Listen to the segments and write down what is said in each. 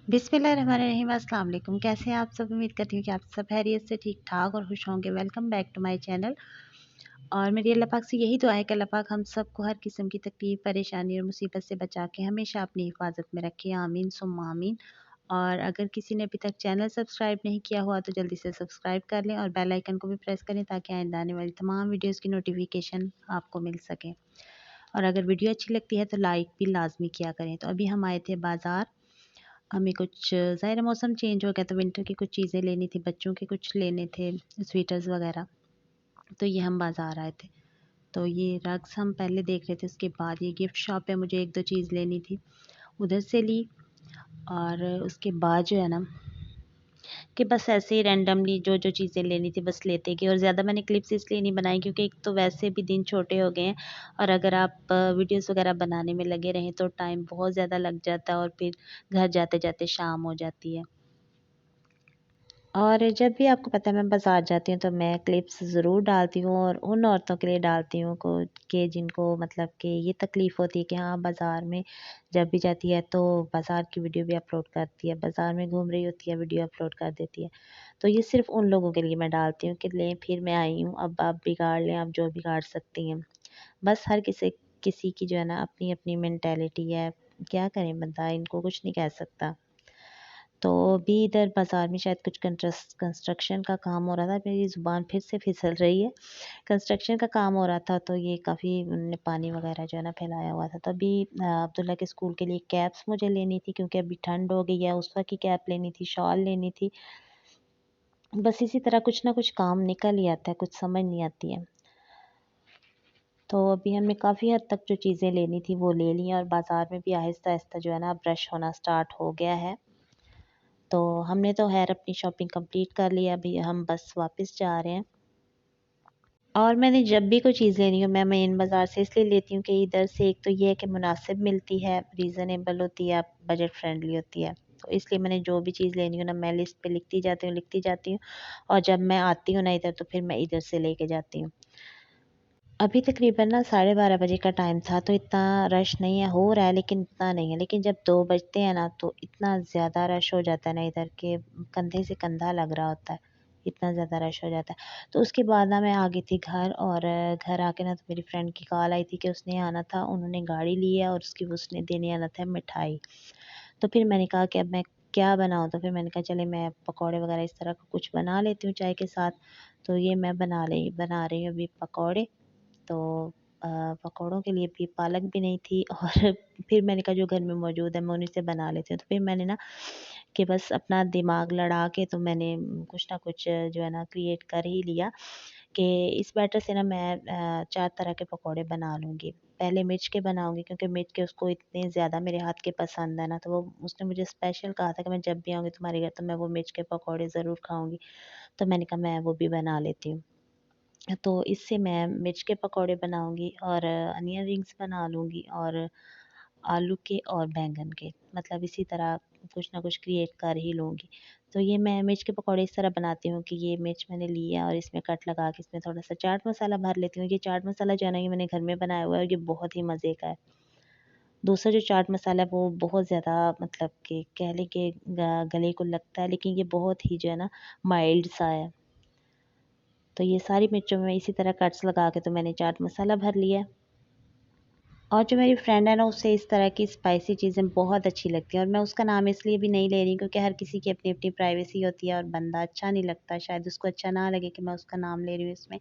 बिस्मिल्लाहिर्रहमानिर्रहीम। अस्सलाम वालेकुम। कैसे हैं आप सब? उम्मीद करती हूँ कि आप सब खैरियत से ठीक ठाक और खुश होंगे। Welcome back to my channel. और मेरी अल्लाह पाक से यही दुआ है कि अल्लाह पाक हम सबको हर किस्म की तकलीफ़, परेशानी और मुसीबत से बचा के हमेशा अपनी हिफाजत में रखे। आमीन सुम्मा आमीन। और अगर किसी ने अभी तक चैनल सब्सक्राइब नहीं किया हुआ तो जल्दी से सब्सक्राइब कर लें और बेल आइकन को भी प्रेस करें ताकि आइंदा आने वाली तमाम वीडियोज़ की नोटिफिकेशन आपको मिल सके। और अगर वीडियो अच्छी लगती है तो लाइक भी लाजमी किया करें। तो अभी हम आए थे बाज़ार। हमें कुछ ज़ाहिर है मौसम चेंज हो गया तो विंटर की कुछ चीज़ें लेनी थी, बच्चों के कुछ लेने थे, स्वेटर्स वगैरह। तो ये हम बाज़ार आए थे। तो ये रग्स हम पहले देख रहे थे, उसके बाद ये गिफ्ट शॉप है, मुझे 1-2 चीज़ लेनी थी, उधर से ली। और उसके बाद जो है ना कि बस ऐसे ही रैंडमली जो चीज़ें लेनी थी बस लेते गए। और ज़्यादा मैंने क्लिप्स इसलिए नहीं बनाई क्योंकि एक तो वैसे भी दिन छोटे हो गए हैं और अगर आप वीडियोस वगैरह बनाने में लगे रहें तो टाइम बहुत ज़्यादा लग जाता है और फिर घर जाते-जाते शाम हो जाती है। और जब भी आपको पता है मैं बाज़ार जाती हूँ तो मैं क्लिप्स ज़रूर डालती हूँ और उन औरतों के लिए डालती हूँ को कि जिनको मतलब कि ये तकलीफ़ होती है कि हाँ बाज़ार में जब भी जाती है तो बाज़ार की वीडियो भी अपलोड करती है, बाज़ार में घूम रही होती है वीडियो अपलोड कर देती है। तो ये सिर्फ़ उन लोगों के लिए मैं डालती हूँ कि लें फिर मैं आई हूँ, अब आप बिगाड़ लें, आप जो बिगाड़ सकती हैं। बस हर किसी किसी की जो है ना अपनी-अपनी मेंटालिटी है, क्या करें बंदा इनको कुछ नहीं कह सकता। तो अभी इधर बाज़ार में शायद कुछ कंस्ट्रक्शन का काम हो रहा था, मेरी ज़ुबान फिर से फिसल रही है। कंस्ट्रक्शन का काम हो रहा था तो ये काफ़ी उन्होंने पानी वगैरह जो है ना फैलाया हुआ था। तो अभी अब्दुल्ला के स्कूल के लिए कैप्स मुझे लेनी थी क्योंकि अभी ठंड हो गई है, उसका की कैप लेनी थी, शॉल लेनी थी। बस इसी तरह कुछ ना कुछ काम निकल ही आता है, कुछ समझ नहीं आती है। तो अभी हमने काफ़ी हद तक जो चीज़ें लेनी थी वो ले ली हैं और बाज़ार में भी आहिस्ता-आहिस्ता जो है ना अब रश होना स्टार्ट हो गया है। तो हमने तो ख़ैर अपनी शॉपिंग कंप्लीट कर ली है, अभी हम बस वापस जा रहे हैं। और मैंने जब भी कोई चीज़ लेनी हो मैं मेन बाज़ार से इसलिए लेती हूँ कि इधर से एक तो ये है कि मुनासिब मिलती है, रीज़नेबल होती है, बजट फ्रेंडली होती है। तो इसलिए मैंने जो भी चीज़ लेनी हो ना मैं लिस्ट पे लिखती जाती हूँ और जब मैं आती हूँ ना इधर तो फिर मैं इधर से लेके जाती हूँ। अभी तकरीबन ना 12:30 बजे का टाइम था तो इतना रश नहीं है, हो रहा है लेकिन इतना नहीं है। लेकिन जब 2 बजते हैं ना तो इतना ज़्यादा रश हो जाता है ना इधर के कंधे से कंधा लग रहा होता है, इतना ज़्यादा रश हो जाता है। तो उसके बाद ना मैं आ गई थी घर और घर आके ना तो मेरी फ्रेंड की कॉल आई थी कि उसने आना था, उन्होंने गाड़ी ली है और उसने देने आना था मिठाई। तो फिर मैंने कहा कि अब मैं क्या बनाऊँ? तो फिर मैंने कहा चले मैं पकौड़े वगैरह इस तरह का कुछ बना लेती हूँ चाय के साथ। तो ये मैं बना रही हूँ अभी पकौड़े। तो पकौड़ों के लिए भी पालक भी नहीं थी और फिर मैंने कहा जो घर में मौजूद है मैं उन्हीं से बना लेती हूँ। तो फिर मैंने ना कि बस अपना दिमाग लड़ा के तो मैंने कुछ ना कुछ जो है ना क्रिएट कर ही लिया कि इस बैटर से ना मैं 4 तरह के पकौड़े बना लूँगी। पहले मिर्च के बनाऊँगी क्योंकि मिर्च के उसको इतने ज़्यादा मेरे हाथ के पसंद है ना, तो वो उसने मुझे स्पेशल कहा था कि मैं जब भी आऊँगी तुम्हारे घर तो मैं वो मिर्च के पकौड़े ज़रूर खाऊँगी। तो मैंने कहा मैं वो भी बना लेती हूँ। तो इससे मैं मिर्च के पकौड़े बनाऊँगी और अनियन रिंग्स बना लूँगी और आलू के और बैंगन के, मतलब इसी तरह कुछ ना कुछ क्रिएट कर ही लूँगी। तो ये मैं मिर्च के पकौड़े इस तरह बनाती हूँ कि ये मिर्च मैंने ली है और इसमें कट लगा के इसमें थोड़ा-सा चाट मसाला भर लेती हूँ। ये चाट मसाला जो है ना ये मैंने घर में बनाया हुआ है और ये बहुत ही मज़े का है। दूसरा जो चाट मसाला है वो बहुत ज़्यादा मतलब कि कह लें कि गले को लगता है, लेकिन ये बहुत ही जो है ना माइल्ड सा है। तो ये सारी मिर्चों में इसी तरह कट्स लगा के तो मैंने चाट मसाला भर लिया है। और जो मेरी फ्रेंड है ना उसे इस तरह की स्पाइसी चीज़ें बहुत अच्छी लगती हैं और मैं उसका नाम इसलिए भी नहीं ले रही क्योंकि हर किसी की अपनी-अपनी प्राइवेसी होती है और बंदा अच्छा नहीं लगता, शायद उसको अच्छा ना लगे कि मैं उसका नाम ले रही हूँ इसमें।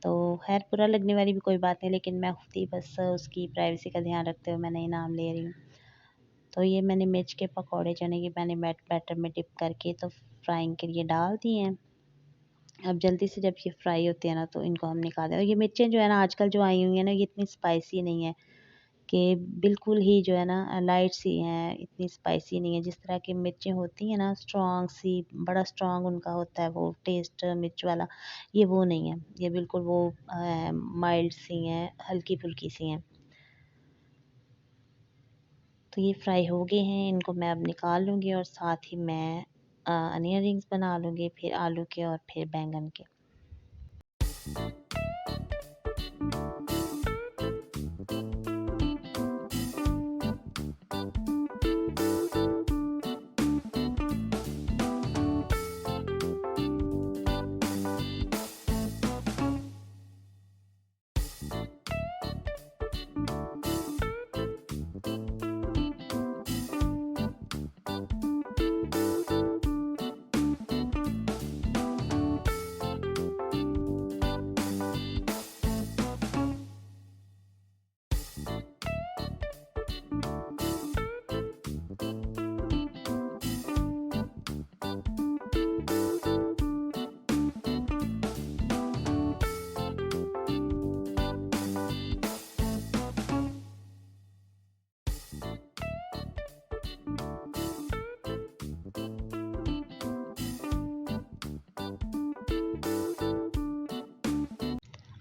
तो ख़ैर बुरा लगने वाली भी कोई बात नहीं, लेकिन मैं खुद ही बस उसकी प्राइवेसी का ध्यान रखते हुए मैं नहीं नाम ले रही हूँ। तो ये मैंने मिर्च के पकौड़े जो है ना ये मैंने बैटर में डिप करके तो फ्राइंग के लिए डाल दिए हैं। अब जल्दी से जब ये फ्राई होते हैं ना तो इनको हम निकाल दें। और ये मिर्चें जो है ना आजकल जो आई हुई हैं ना ये इतनी स्पाइसी नहीं है कि बिल्कुल ही जो है ना लाइट सी हैं, इतनी स्पाइसी नहीं है। जिस तरह की मिर्चें होती हैं ना स्ट्रॉन्ग सी, बड़ा स्ट्रॉन्ग उनका होता है वो टेस्ट मिर्च वाला, ये वो नहीं है। ये बिल्कुल वो माइल्ड सी हैं, हल्की-फुल्की सी हैं। तो ये फ्राई हो गए हैं, इनको मैं अब निकाल लूँगी और साथ ही मैं अनियन रिंग्स बना लूँगी, फिर आलू के और फिर बैंगन के।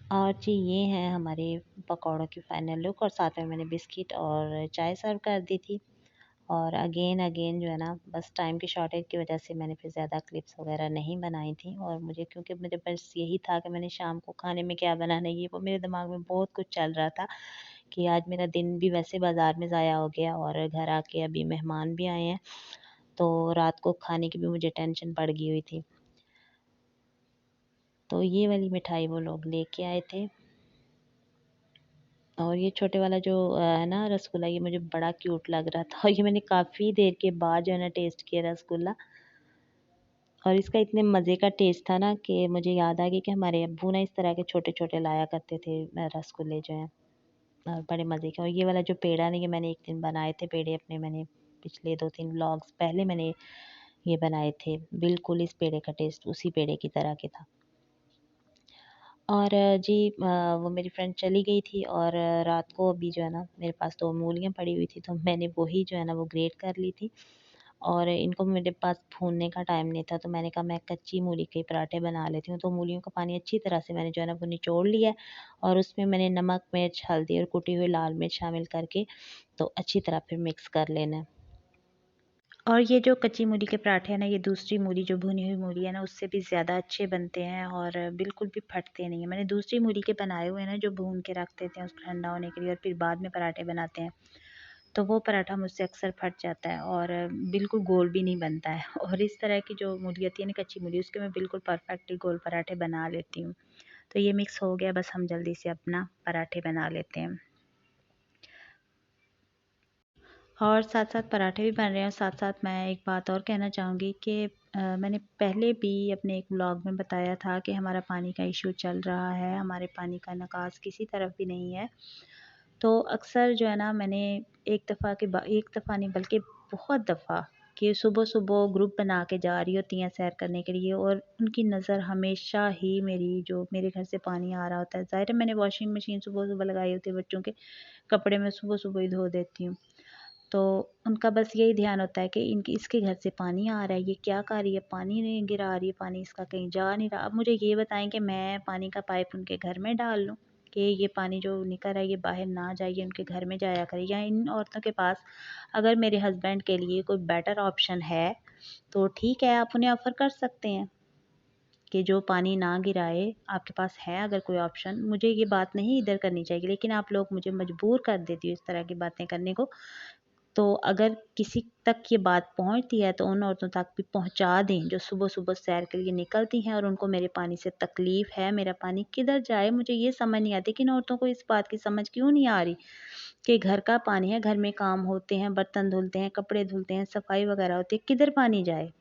और जी ये हैं हमारे पकौड़ों की फाइनल लुक, और साथ में मैंने बिस्किट और चाय सर्व कर दी थी। और अगेन अगेन जो है ना, बस टाइम की शॉर्टेज की वजह से मैंने फिर ज़्यादा क्लिप्स वगैरह नहीं बनाई थी। और मुझे, क्योंकि मुझे बस यही था कि मैंने शाम को खाने में क्या बनाना है, ये वो मेरे दिमाग में बहुत कुछ चल रहा था कि आज मेरा दिन भी वैसे बाज़ार में ज़ाया हो गया और घर आके अभी मेहमान भी आए हैं, तो रात को खाने की भी मुझे टेंशन पड़ गई हुई थी। तो ये वाली मिठाई वो लोग लेके आए थे। और ये छोटे वाला जो है ना रसगुल्ला, ये मुझे बड़ा क्यूट लग रहा था और ये मैंने काफ़ी देर के बाद जो है ना टेस्ट किया रसगुल्ला। और इसका इतने मज़े का टेस्ट था ना कि मुझे याद आ गया कि हमारे अब्बू ना इस तरह के छोटे-छोटे लाया करते थे रसगुल्ले जो हैं, बड़े मज़े के। और ये वाला जो पेड़ा ना, ये मैंने एक दिन बनाए थे पेड़े अपने, मैंने पिछले 2-3 व्लॉग्स पहले मैंने ये बनाए थे। बिल्कुल इस पेड़े का टेस्ट उसी पेड़े की तरह के था। और जी वो मेरी फ्रेंड चली गई थी और रात को अभी जो है ना मेरे पास 2 मूलियाँ पड़ी हुई थी, तो मैंने वही जो है ना वो ग्रेट कर ली थी। और इनको मेरे पास भूनने का टाइम नहीं था, तो मैंने कहा मैं कच्ची मूली के पराठे बना लेती हूँ। तो मूलियों का पानी अच्छी तरह से मैंने जो है ना वो निचोड़ लिया है, और उसमें मैंने नमक, मिर्च, हल्दी और कुटी हुई लाल मिर्च शामिल करके तो अच्छी तरह फिर मिक्स कर लेना है। और ये जो कच्ची मूली के पराठे हैं ना, ये दूसरी मूली जो भुनी हुई मूली है ना, उससे भी ज़्यादा अच्छे बनते हैं और बिल्कुल भी फटते नहीं हैं। मैंने दूसरी मूली के बनाए हुए हैं ना, जो भून के रख देते हैं उसको ठंडा होने के लिए और फिर बाद में पराठे बनाते हैं, तो वो पराठा मुझसे अक्सर फट जाता है और बिल्कुल गोल भी नहीं बनता है। और इस तरह की जो मूली होती है ना, कच्ची मूली, उसके मैं बिल्कुल परफेक्टली गोल पराठे बना लेती हूँ। तो ये मिक्स हो गया, बस हम जल्दी से अपना पराठे बना लेते हैं। और साथ-साथ पराठे भी बन रहे हैं, और साथ-साथ मैं एक बात और कहना चाहूँगी कि मैंने पहले भी अपने एक व्लॉग में बताया था कि हमारा पानी का इश्यू चल रहा है, हमारे पानी का निकास किसी तरफ भी नहीं है। तो अक्सर जो है ना, मैंने एक दफ़ा नहीं बल्कि बहुत दफ़ा कि सुबह-सुबह ग्रुप बना के जा रही होती हैं सैर करने के लिए, और उनकी नज़र हमेशा ही मेरी जो मेरे घर से पानी आ रहा होता है। ज़ाहिर है मैंने वॉशिंग मशीन सुबह-सुबह लगाई होती है, बच्चों के कपड़े मैं सुबह-सुबह ही धो देती हूँ। तो उनका बस यही ध्यान होता है कि इनकी इसके घर से पानी आ रहा है, ये क्या कर रही है? पानी नहीं गिरा रही है, पानी इसका कहीं जा नहीं रहा। अब मुझे ये बताएँ कि मैं पानी का पाइप उनके घर में डाल लूँ, कि ये पानी जो निकल रहा है ये बाहर ना जाए, ये उनके घर में जाया करे? या इन औरतों के पास अगर मेरे हस्बैंड के लिए कोई बेटर ऑप्शन है, तो ठीक है, आप उन्हें ऑफ़र कर सकते हैं कि जो पानी ना गिराए, आपके पास है अगर कोई ऑप्शन। मुझे ये बात नहीं इधर करनी चाहिए, लेकिन आप लोग मुझे मजबूर कर देती हो इस तरह की बातें करने को। तो अगर किसी तक ये बात पहुँचती है, तो उन औरतों तक भी पहुँचा दें जो सुबह-सुबह सैर के लिए निकलती हैं और उनको मेरे पानी से तकलीफ़ है, मेरा पानी किधर जाए? मुझे ये समझ नहीं आती कि इन औरतों को इस बात की समझ क्यों नहीं आ रही कि घर का पानी है, घर में काम होते हैं, बर्तन धुलते हैं, कपड़े धुलते हैं, सफाई वगैरह होती है, किधर पानी जाए?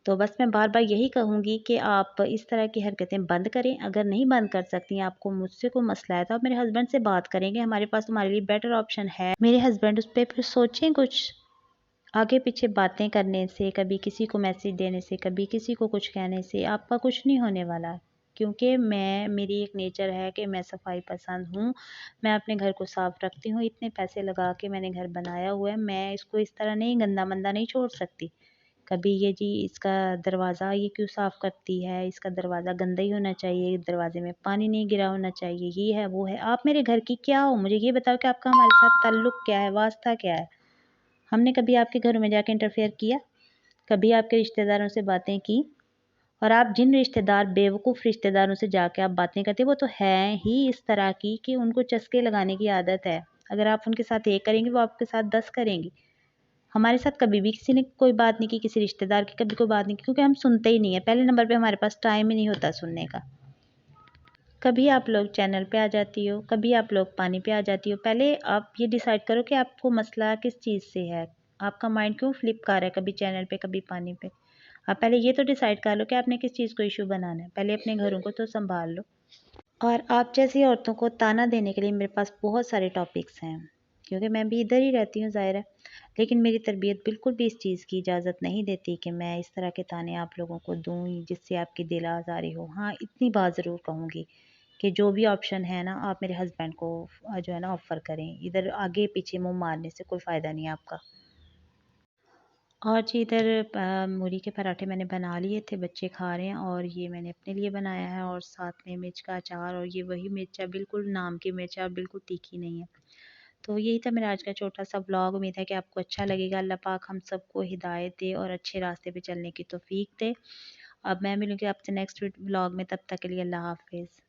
तो बस मैं बार-बार यही कहूँगी कि आप इस तरह की हरकतें बंद करें। अगर नहीं बंद कर सकती हैं, आपको मुझसे कोई मसला है, तो आप मेरे हस्बैंड से बात करेंगे, हमारे पास तुम्हारे लिए बेटर ऑप्शन है। मेरे हस्बैंड उस पे फिर सोचें कुछ। आगे-पीछे बातें करने से, कभी किसी को मैसेज देने से, कभी किसी को कुछ कहने से आपका कुछ नहीं होने वाला। क्योंकि मेरी एक नेचर है कि मैं सफाई पसंद हूँ, मैं अपने घर को साफ़ रखती हूँ, इतने पैसे लगा के मैंने घर बनाया हुआ है, मैं इसको इस तरह नहीं गंदा-मंदा नहीं छोड़ सकती। कभी ये जी इसका दरवाज़ा ये क्यों साफ़ करती है, इसका दरवाज़ा गंदा ही होना चाहिए, दरवाज़े में पानी नहीं गिरा होना चाहिए, ये है, वो है। आप मेरे घर की क्या हो? मुझे ये बताओ कि आपका हमारे साथ ताल्लुक क्या है, वास्ता क्या है? हमने कभी आपके घरों में जाके इंटरफेयर किया? कभी आपके रिश्तेदारों से बातें की? और आप जिन रिश्तेदार बेवकूफ़ रिश्तेदारों से जाके आप बातें करते हैं, वो तो हैं ही इस तरह की कि उनको चस्के लगाने की आदत है। अगर आप उनके साथ एक करेंगी, वो आपके साथ 10 करेंगी। हमारे साथ कभी भी किसी ने कोई बात नहीं की, किसी रिश्तेदार की कभी कोई बात नहीं की, क्योंकि हम सुनते ही नहीं है। पहले नंबर पे हमारे पास टाइम ही नहीं होता सुनने का। कभी आप लोग चैनल पे आ जाती हो, कभी आप लोग पानी पे आ जाती हो। पहले आप ये डिसाइड करो कि आपको मसला किस चीज़ से है। आपका माइंड क्यों फ्लिप कर रहा है, कभी चैनल पे, कभी पानी पे। आप पहले ये तो डिसाइड कर लो कि आपने किस चीज़ को इश्यू बनाना है। पहले अपने घरों को तो सँभाल लो। और आप जैसी औरतों को ताना देने के लिए मेरे पास बहुत सारे टॉपिक्स हैं, क्योंकि मैं भी इधर ही रहती हूँ, ज़ाहिर है। लेकिन मेरी तरबियत बिल्कुल भी इस चीज़ की इजाज़त नहीं देती कि मैं इस तरह के ताने आप लोगों को दूँ जिससे आपकी दिल आज़ारी हो। हाँ, इतनी बात ज़रूर कहूँगी कि जो भी ऑप्शन है ना, आप मेरे हस्बैंड को जो है ना ऑफ़र करें। इधर आगे पीछे मुँह मारने से कोई फ़ायदा नहीं है आपका। और जी इधर मूली के पराठे मैंने बना लिए थे, बच्चे खा रहे हैं और ये मैंने अपने लिए बनाया है और साथ में मिर्च का अचार और ये वही मिर्च है, बिल्कुल नाम की मिर्च है और बिल्कुल तीखी नहीं है। तो यही था मेरा आज का छोटा-सा व्लॉग। उम्मीद है कि आपको अच्छा लगेगा। अल्लाह पाक हम सबको हिदायत दे और अच्छे रास्ते पे चलने की तौफ़ीक दे। अब मैं मिलूँगी आपसे नेक्स्ट व्लॉग में, तब तक के लिए अल्लाह हाफ़िज़।